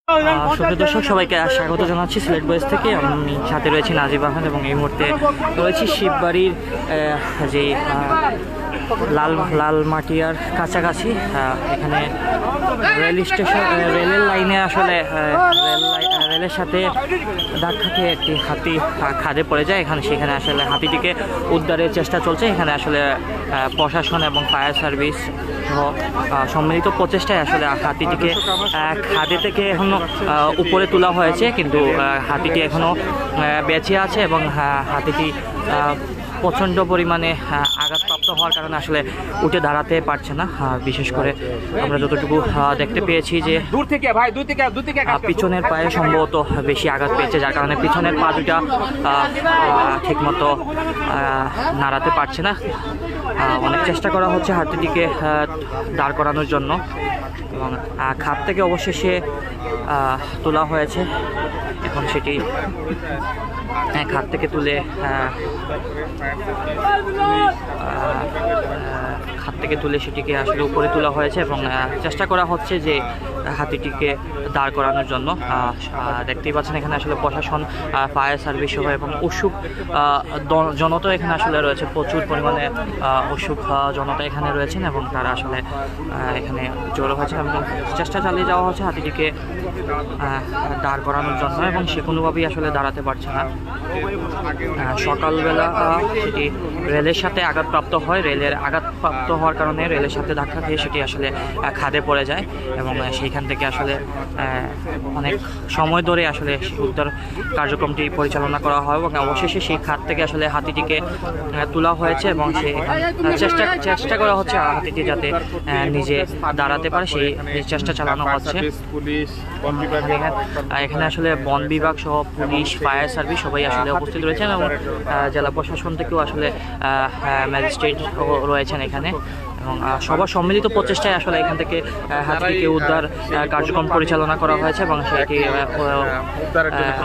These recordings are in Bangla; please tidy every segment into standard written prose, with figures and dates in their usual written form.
সুপ্রিয় দর্শক, সবাইকে স্বাগত জানাচ্ছি সিলেট বয়েস থেকে। আমি সাথে রয়েছি নাজিব আহমেদ এবং এই মুহূর্তে রয়েছি শিববাড়ির যে লালমাটিয়ার কাছাকাছি। এখানে রেল স্টেশন, রেলের লাইনে আসলে রেলের সাথে ধাক্কা খেয়ে একটি হাতি খাদে পড়ে যায়। সেখানে আসলে হাতিটিকে উদ্ধারের চেষ্টা চলছে। এখানে আসলে প্রশাসন এবং ফায়ার সার্ভিস সহ সম্মিলিত প্রচেষ্টায় আসলে হাতিটিকে খাদে থেকে এখনো উপরে তোলা হয়েছে, কিন্তু হাতিটি এখনো বেঁচে আছে এবং হাতিটি প্রচণ্ড পরিমাণে আঘাতপ্রাপ্ত হওয়ার কারণে আসলে উঠে দাঁড়াতে পারছে না। বিশেষ করে আমরা যতটুকু দেখতে পেয়েছি যে পিছনের পায়ে সম্ভবত বেশি আঘাত পেয়েছে, যার কারণে পিছনের পা দুটা ঠিকমতো নাড়াতে পারছে না। অনেক চেষ্টা করা হচ্ছে হাতিটিকে দাঁড় করানোর জন্য এবং খাদ থেকে অবশেষে তোলা হয়েছে। এখন সেটি খাদ থেকে তুলে সেটিকে আসলে উপরে তোলা হয়েছে এবং চেষ্টা করা হচ্ছে যে হাতিটিকে দাঁড় করানোর জন্য। দেখতেই পাচ্ছেন এখানে আসলে প্রশাসন, ফায়ার সার্ভিস সহ এবং উৎসুক জনতা এখানে আসলে রয়েছে। প্রচুর পরিমাণে উৎসুক জনতা এখানে রয়েছেন এবং তারা আসলে এখানে জড়ো হয়েছে এবং চেষ্টা চালিয়ে যাওয়া হচ্ছে হাতিটিকে দাঁড় করানোর জন্য, এবং সে কোনোভাবেই আসলে দাঁড়াতে পারছে না। সকালবেলা সেটি রেলের সাথে আঘাতপ্রাপ্ত হয়। রেলের আঘাতপ্রাপ্ত হওয়ার কারণে রেলের সাথে ধাক্কা খেয়ে সেটি আসলে খাদে পড়ে যায় এবং সেইখান থেকে আসলে অনেক সময় ধরে আসলে উদ্ধার কার্যক্রমটি পরিচালনা করা হয় এবং অবশেষে সেই খাদ থেকে আসলে হাতিটিকে তোলা হয়েছে এবং সে চেষ্টা করা হচ্ছে হাতিটি যাতে নিজে দাঁড়াতে পারে, সেই চেষ্টা চালানো হচ্ছে। এখানে আসলে বন বিভাগ সহ পুলিশ, ফায়ার সার্ভিস সবাই আসলে উপস্থিত রয়েছেন এবং জেলা প্রশাসন থেকেও আসলে ম্যাজিস্ট্রেট রয়েছেন এখানে এবং সবার সম্মিলিত প্রচেষ্টায় আসলে এখান থেকে হাতিটিকে উদ্ধার কার্যক্রম পরিচালনা করা হয়েছে এবং সেটি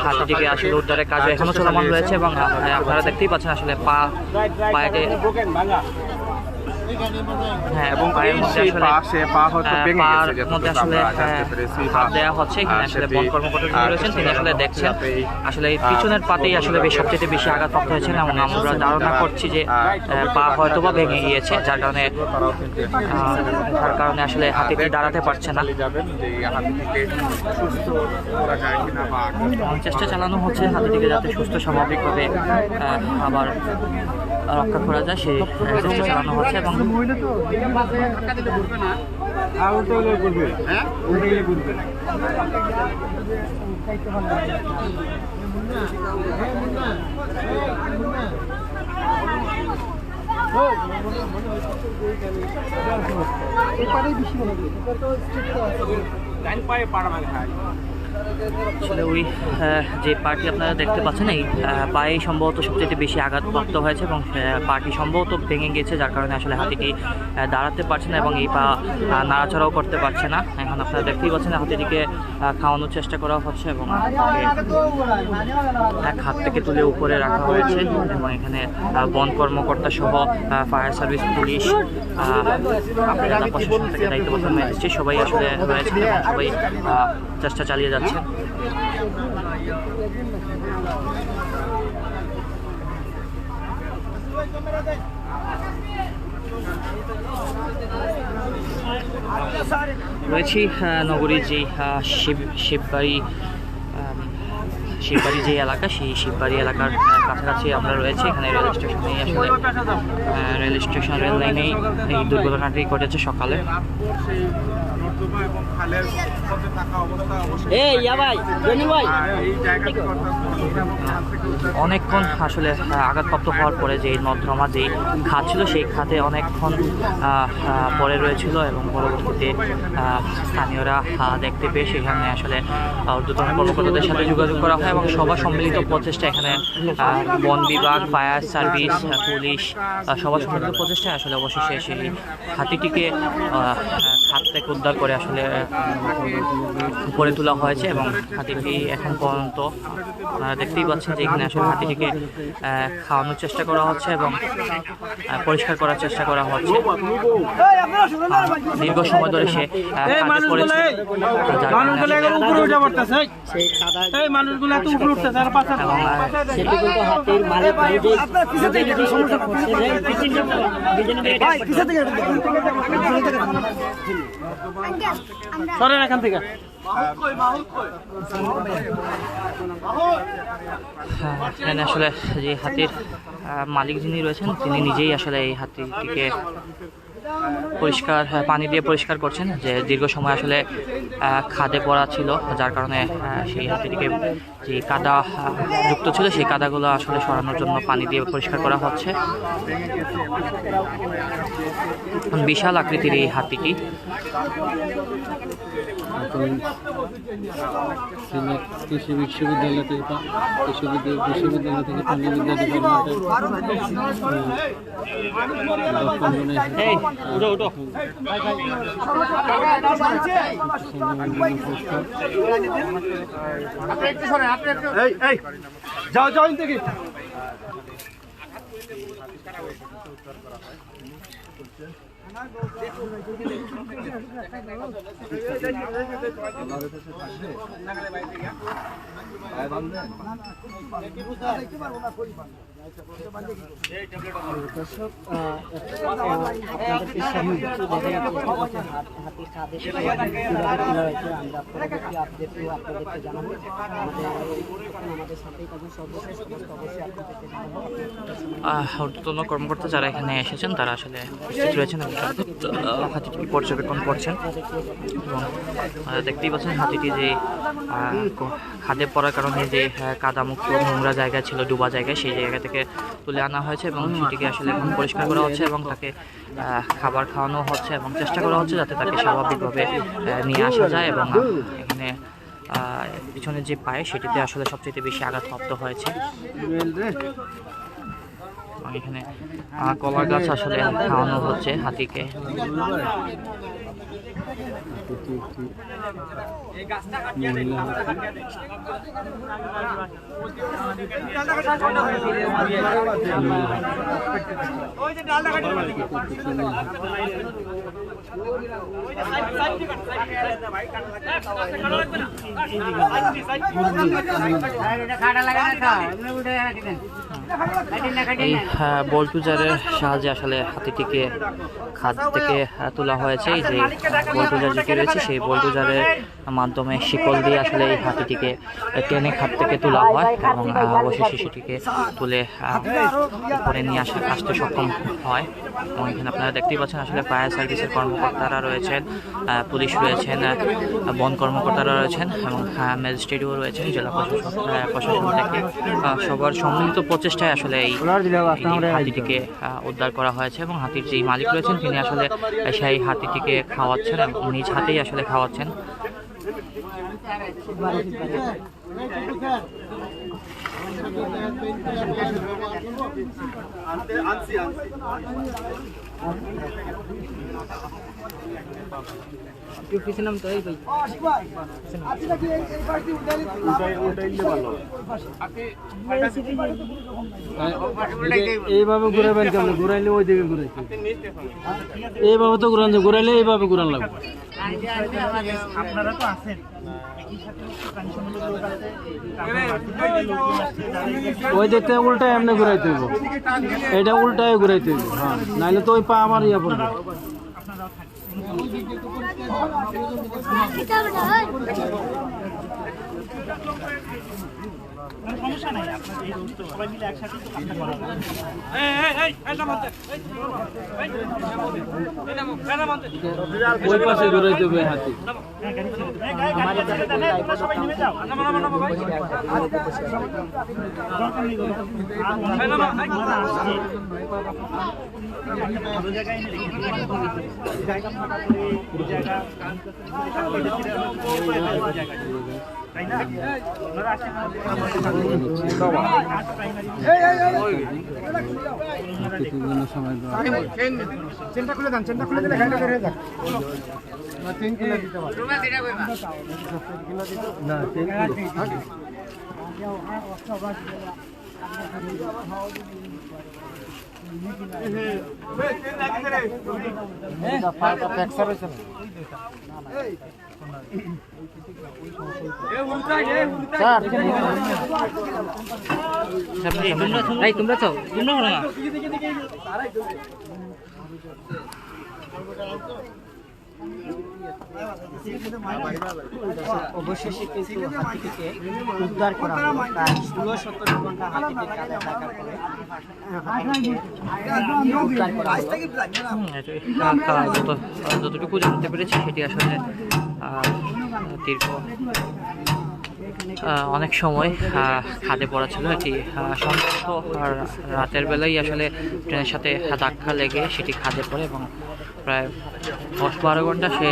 হাতিটিকে আসলে উদ্ধারের কাজ এখনও চলমান রয়েছে এবং আপনারা দেখতেই পাচ্ছেন আসলে পায়ে এবং পায়ের মধ্যে আসলে হাত দেওয়া হচ্ছে। এখানে আসলে বন কর্মকর্তা যিনি রয়েছেন তিনি আসলে দেখছেন আসলে পিছনের পাতেই আসলে সবচেয়ে বেশি আঘাতপ্রাপ্ত হয়েছেন এবং আমরা ধারণা করছি যে পা হয়তো বা ভেঙে গিয়েছে, যার কারণে আসলে হাতিটি দাঁড়াতে পারছে না। চেষ্টা চালানো হচ্ছে হাতিটিকে যাতে সুস্থ স্বাভাবিকভাবে আবার রক্ষা করা যায়, সেই চেষ্টা চালানো হচ্ছে এবং আসলে ওই যে পার্টি আপনারা দেখতে পাচ্ছেন এই পায়ে সম্ভবত সবচেয়ে বেশি আঘাতপ্রাপ্ত হয়েছে এবং পাটি সম্ভবত ভেঙে গেছে, যার কারণে আসলে হাতিটি দাঁড়াতে পারছে না এবং এই পা নাড়াচড়াও করতে পারছে না। এখন আপনারা দেখতেই পাচ্ছেন হাতিটিকে খাওয়ানোর চেষ্টা করা হচ্ছে এবং হাত থেকে তুলে উপরে রাখা হয়েছে এবং এখানে বন কর্মকর্তা সহ ফায়ার সার্ভিস, পুলিশ, জেলা প্রশাসন থেকে দায়িত্বপ্রাপ্ত ম্যাজিস্ট্রেট সবাই আসলে রয়েছেন এবং সবাই চেষ্টা চালিয়ে যাচ্ছে। রয়েছি নগরীর যে শিববাড়ি যে এলাকা, সেই শিববাড়ি এলাকার কাছাকাছি আমরা রয়েছি। এখানে রেল স্টেশন রেল লাইনেই এই দুর্ঘটনাটি ঘটেছে সকালে। অনেকক্ষণ আসলে আঘাতপ্রাপ্ত হওয়ার পরে যে নর্দমা যে খাত ছিল সেই খাতে অনেকক্ষণ পরে রয়েছিল এবং পরবর্তীতে স্থানীয়রা দেখতে পেয়ে সেখানে আসলে ঊর্ধ্বতন কর্মকর্তাদের সাথে যোগাযোগ করা হয় এবং সবার সম্মিলিত প্রচেষ্টা এখানে বন বিভাগ, ফায়ার সার্ভিস, পুলিশ সবার সম্মিলিত প্রচেষ্টায় আসলে অবশেষে সেই হাতিটিকে হাত থেকে উদ্ধার করে আসলে উপরে তোলা হয়েছে এবং হাতিটি এখন পর্যন্ত আপনারা দেখতেই পাচ্ছেন যে এখানে আসলে হাতিটিকে খাওয়ানোর চেষ্টা করা হচ্ছে এবং পরিষ্কার করার চেষ্টা করা হচ্ছে। দীর্ঘ সময় ধরে সে খাদে পড়েছে, এখান থেকে এখানে আসলে যে হাতির মালিক যিনি রয়েছেন তিনি নিজেই আসলে এই হাতিটিকে পরিষ্কার পানি দিয়ে পরিষ্কার করছেন, যে দীর্ঘ সময় আসলে খাদে পড়া ছিল, যার কারণে সেই হাতিটিকে যে কাদা যুক্ত ছিল সেই কাদাগুলো আসলে সরানোর জন্য পানি দিয়ে পরিষ্কার করা হচ্ছে। বিশাল আকৃতির এই হাতিটি কৃষি বিশ্ববিদ্যালয় থেকে পানি বিদ্যা যাও যাও থেকে দর্শক আপনাদেরকে হাতির খাদে আমরা পরবর্তী আপডেটও আপনাদেরকে জানাবো। আমাদের সাথেই থাকুন, সর্বশেষ অবস্থা অবশ্যই আপনাদেরকে জানাবো। ঊর্ধ্বতন কর্মকর্তা যারা এখানে এসেছেন তারা আসলে উপস্থিত রয়েছেন এবং হাতিটি পর্যবেক্ষণ করছেন এবং দেখতেই পাচ্ছেন হাতিটি যে খাদে পড়ার কারণে যে কাদামুক্ত নোংরা জায়গা ছিল, ডুবা জায়গায়, সেই জায়গা থেকে তুলে আনা হয়েছে এবং সেটিকে আসলে এখন পরিষ্কার করা হচ্ছে এবং তাকে খাবার খাওয়ানো হচ্ছে এবং চেষ্টা করা হচ্ছে যাতে তাকে স্বাভাবিকভাবে নিয়ে আসা যায়। এবং এখানে পিছনে যে পায়ে সেটিতে আসলে সবচেয়ে বেশি আঘাতপ্রাপ্ত হয়েছে। এখানে কলা গাছ আসলে খাওয়ানো হচ্ছে হাতিকে। এই বল্টুজারের সাহায্যে আসলে হাতিটিকে খাদ থেকে তোলা হয়েছে। এই যে বল্টুজার যেটি রয়েছে সেই বল্টুজারের মাধ্যমে শিকল দিয়ে আসলে এই হাতিটিকে টেনে খাদ থেকে তোলা হয় এবং অবশেষে সেটিকে তুলে উপরে নিয়ে আসতে সক্ষম হয়। এবং এখানে আপনারা দেখতেই পাচ্ছেন আসলে ফায়ার সার্ভিসের কর্মকর্তারা রয়েছেন, পুলিশ রয়েছেন, বন কর্মকর্তারা রয়েছেন এবং ম্যাজিস্ট্রেটও রয়েছেন, জেলা প্রশাসন থেকে সবার সম্মিলিত প্রচেষ্টায় আসলে এই হাতিটিকে উদ্ধার করা হয়েছে এবং হাতির যেই মালিক রয়েছেন তিনি আসলে সেই হাতিটিকে খাওয়াচ্ছেন এবং নিজ হাতেই আসলে খাওয়াচ্ছেন। এইভাবে ঘুরাবেন কেমন? ঘুরাইলে ওই দিকে ঘুরাইতে, এইভাবে তো ঘুরাইলে এইভাবে ঘুরান লাগবে। আপনারা তো আছেন, ওই দেখতে উল্টায় এমনি ঘুরাইতে হইব, এটা উল্টায় ঘুরাইতে হইব। হ্যাঁ, নাইলে তো ওই পা আমার ইয়া পড়বে। সমস্যা নাই, সবাই মিলে একসাথে ওই পাশে ঘুরাইতে হবে হাতি। তাই না? কিছুদিন সময় দেওয়া চেনটা খুলে দেন, চেনটা খুলে দিলে গাড়িটা বের হয়ে যাক। চেন খুলে দিতে পারো না চেন ফ্র্যাকচার হয়েছে না? তোমরা তো তোমরা না অবশেষে কিন্তু হাতিটিকে উদ্ধার করা হলো প্রায় 16-17 ঘন্টা হাতিটির কাঁধে থাকার পরে হাতিটিকে উদ্ধার করা হলো। যতটুকু জানতে পেরেছি সেটি আসলে দীর্ঘ অনেক সময় খাদে পড়া ছিল। এটি সম্ভবত রাতের বেলায় আসলে ট্রেনের সাথে ধাক্কা লেগে সেটি খাদে পড়ে এবং প্রায় 10-12 ঘন্টা সে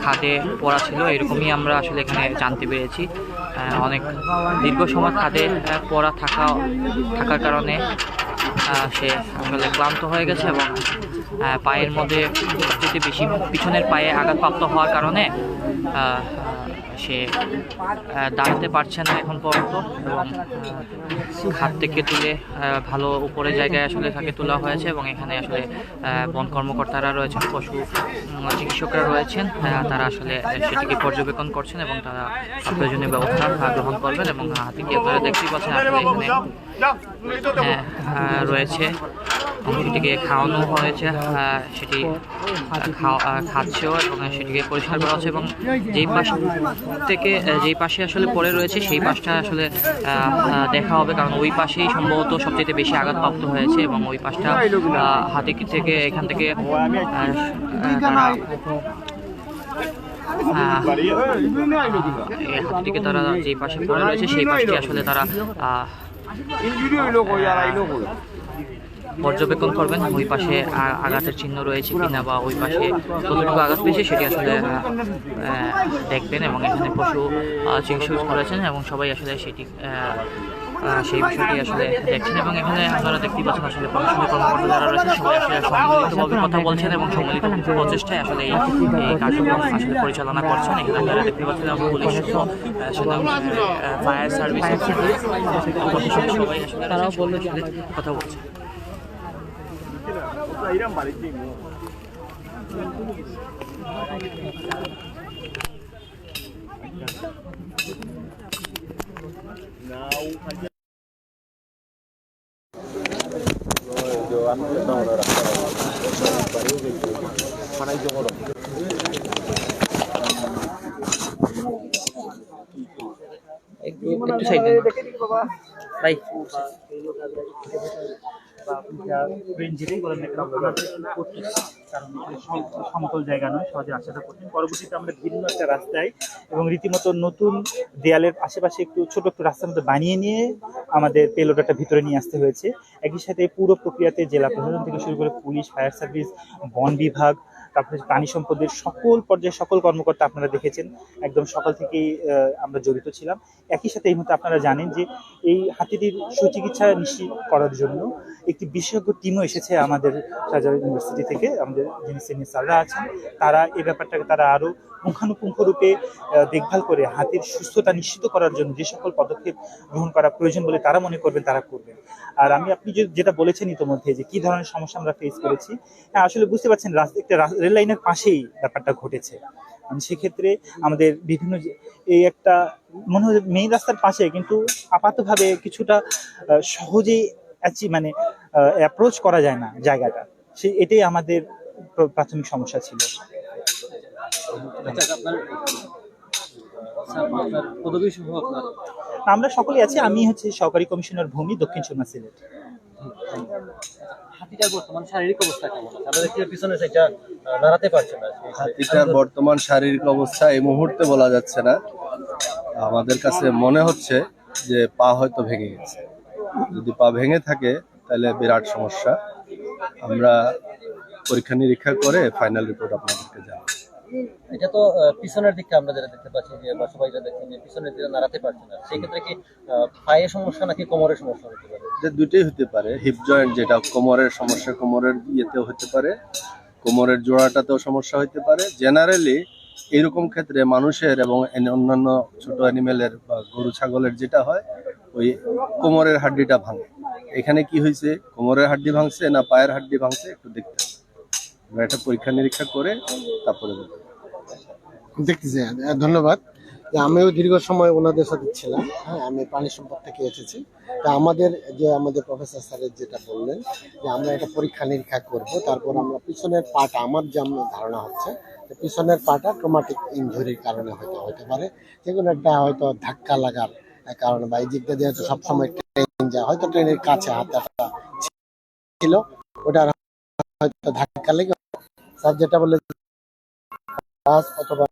খাদে পড়া ছিল, এরকমই আমরা আসলে এখানে জানতে পেরেছি। অনেক দীর্ঘ সময় খাদে পড়া থাকার কারণে সে আসলে ক্লান্ত হয়ে গেছে এবং পায়ের মধ্যে যদি বেশি পিছনের পায়ে আঘাতপ্রাপ্ত হওয়ার কারণে সে দাঁড়াতে পারছে না এখন পর্যন্ত এবং খাদ থেকে তুলে ভালো উপরে জায়গায় আসলে তাকে তোলা হয়েছে এবং এখানে আসলে বন কর্মকর্তারা রয়েছেন, পশু চিকিৎসকরা রয়েছেন, তারা আসলে সেটিকে পর্যবেক্ষণ করছেন এবং তারা প্রয়োজনীয় ব্যবস্থা গ্রহণ করবেন। এবং হাতিকে আপনারা দেখতেই পাচ্ছেন আসলে এখানে রয়েছে, সেটিকে খাওয়ানো হয়েছে, সেটি খাচ্ছেও এবং সেটিকে পরিষ্কার করা হচ্ছে এবং যেই পাশে আসলে পড়ে রয়েছে সেই পাশটা আসলে দেখা হবে, কারণ ওই পাশেই সম্ভবত সবচেয়ে বেশি আঘাতপ্রাপ্ত হয়েছে এবং ওই পাশটা হাতি থেকে এখান থেকে হাতিটিকে তারা যেই পাশে পড়ে রয়েছে সেই পাশটি আসলে তারা পর্যবেক্ষণ করবেন ওই পাশে আঘাতের চিহ্ন রয়েছে কিনা বা ওই পাশে কতটুকু আঘাত পেয়েছে সেটি আসলে দেখবেন এবং এখানে পশু চিকিৎসক রয়েছেন এবং সবাই আসলে সেটি সেই বিষয়টি আসলে দেখছেন এবং এখানে আপনারা দেখতেই পাচ্ছেন আসলে প্রশাসনিক কর্মকর্তা যারা রয়েছে সবাই আসলে সম্মিলিতভাবে কথা বলছেন এবং সম্মিলিত প্রচেষ্টায় আসলে এই কার্যক্রম আসলে পরিচালনা করছেন। এখানে আপনারা দেখতে পাচ্ছেন পুলিশ, ফায়ার সার্ভিস, সবাই আসলে তারাও বললো কথা বলছে। একটু সাইড দেন ভাই। সমতল জায়গা নয়, সহজে আসাটা কঠিন। পরবর্তীতে আমরা ভিন্ন একটা রাস্তায় এবং রীতিমতো নতুন দেয়ালের আশেপাশে একটু ছোট একটু রাস্তার মধ্যে বানিয়ে নিয়ে আমাদের পেলোডাটা ভিতরে নিয়ে আসতে হয়েছে। একই সাথে পুরো প্রক্রিয়াতে জেলা প্রশাসন থেকে শুরু করে পুলিশ, ফায়ার সার্ভিস, বন বিভাগ, তারপরে প্রাণী সম্পদের সকল পর্যায়ে সকল কর্মকর্তা আপনারা দেখেছেন, একদম সকাল থেকেই আমরা জড়িত ছিলাম। একই সাথে এই মুহূর্তে আপনারা জানেন যে এই হাতিটির সুচিকিৎসা নিশ্চিত করার জন্য একটি বিশেষজ্ঞ টিমও এসেছে আমাদের শাহজালাল ইউনিভার্সিটি থেকে। আমাদের যিনি সিনিয়র স্যাররা আছেন তারা এই ব্যাপারটাকে তারা আরও পুঙ্খানুপুঙ্খ রূপে দেখভাল করে হাতির সুস্থতা নিশ্চিত করার জন্য যে সকল পদক্ষেপ গ্রহণ করা প্রয়োজন বলে তারা মনে করবেন তারা করবেন। আর আপনি যেটা বলেছেন ইতোমধ্যে যে কি ধরনের সমস্যা আমরা ফেস করেছি, হ্যাঁ আসলে বুঝতে পারছেন একটা রেল লাইনের পাশেই ব্যাপারটা ঘটেছে। সেক্ষেত্রে আমাদের বিভিন্ন এই একটা মনে হয় মেইন রাস্তার পাশে, কিন্তু আপাতভাবে কিছুটা সহজেই মানে অ্যাপ্রোচ করা যায় না জায়গাটা, এটাই আমাদের প্রাথমিক সমস্যা ছিল। আমরা সকলেই আছি, আমি হচ্ছে সহকারী কমিশনার ভূমি, দক্ষিণ সুরমা, সিলেট। হাতিটার বর্তমান শারীরিক অবস্থা কেমন? আমরা দেখছি পিছনে সেটা দাঁড়াতে পারছে না। হাতিটার বর্তমান শারীরিক অবস্থা এই মুহূর্তে বলা যাচ্ছে না, আমাদের কাছে মনে হচ্ছে যে পা হয়তো ভেঙে গেছে। যদি পা ভেঙে থাকে তাহলে বিরাট সমস্যা। আমরা পরীক্ষা নিরীক্ষা করে ফাইনাল রিপোর্ট আপনাদেরকে জানাবো। এটা তো পিছনের দিকে আমরা যেটা দেখতে পাচ্ছি যে বা সবাই যেটা দেখছেন যে পিছনের দিকে নাড়াতে পারছে না, সেই ক্ষেত্রে কি পায়ের সমস্যা নাকি কোমরের সমস্যা হতে পারে? যে দুটোই হতে পারে। হিপ জয়েন্ট যেটা কোমরের সমস্যা, কোমরের ইয়েতেও হতে পারে, কোমরের জোড়াটাতেও সমস্যা হতে পারে। জেনারেলি এরকম ক্ষেত্রে মানুষের এবং অন্যান্য ছোট অ্যানিমেলের বা গরু ছাগলের যেটা হয়, ওই কোমরের হাড্ডিটা ভাঙে। এখানে কি হয়েছে, কোমরের হাড্ডি ভাঙছে না পায়ের হাড্ডি ভাঙছে একটু দেখতে হবে। আমরা এটা পরীক্ষা নিরীক্ষা করে তারপরে বলবো। দেখতেছি। ধন্যবাদ। যে আমিও দীর্ঘ সময় ওনাদের সাথে ছিলাম। হ্যাঁ, আমি প্রাণী সম্পদ থেকে এসেছি। তা আমাদের প্রফেসর স্যারের যেটা বললেন যে আমরা এটা পরীক্ষা নিরীক্ষা করব, তারপর আমরা পিছনের পাটা, আমার যেমন ধারণা হচ্ছে যে পিছনের পাটা ট্রমাটিক ইনজুরির কারণে হয়তো হতে পারে, যে কোনো একটা হয়তো ধাক্কা লাগার কারণে, বা এই দিকটা যেহেতু সবসময় ট্রেন যায়, হয়তো ট্রেনের কাছে হাতটা ছিল, ওটা হয়তো ধাক্কা লেগে স্যার যেটা বলে অথবা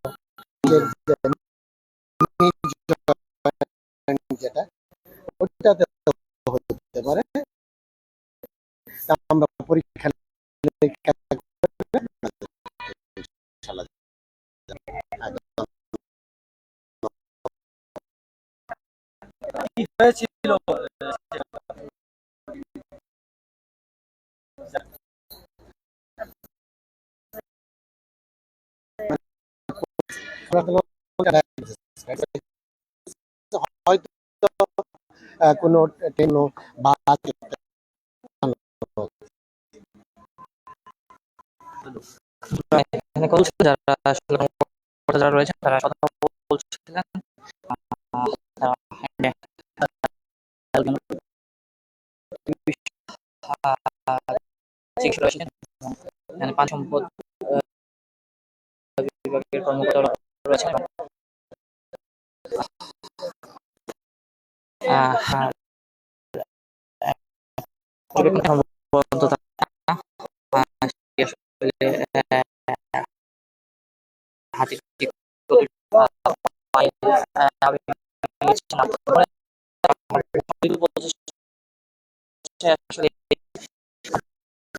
যেটা ওটাতে হতে পারে। তা আমরা পরীক্ষা নিরীক্ষা করে ইনশাআল্লাহ। কি হয়েছিল? হয়তো কোনো ট্রেন বা এখানে কথা বলছিলেন যারা আসলে কর্মকর্তা যারা রয়েছেন তারা কথা বলছিলেন। তারা চিকিৎসা রয়েছেন, এখানে পানি সম্পদ বিভাগের কর্মকর্তা রয়েছেন এবং যতটুকু পর্যন্ত হাতে আসলে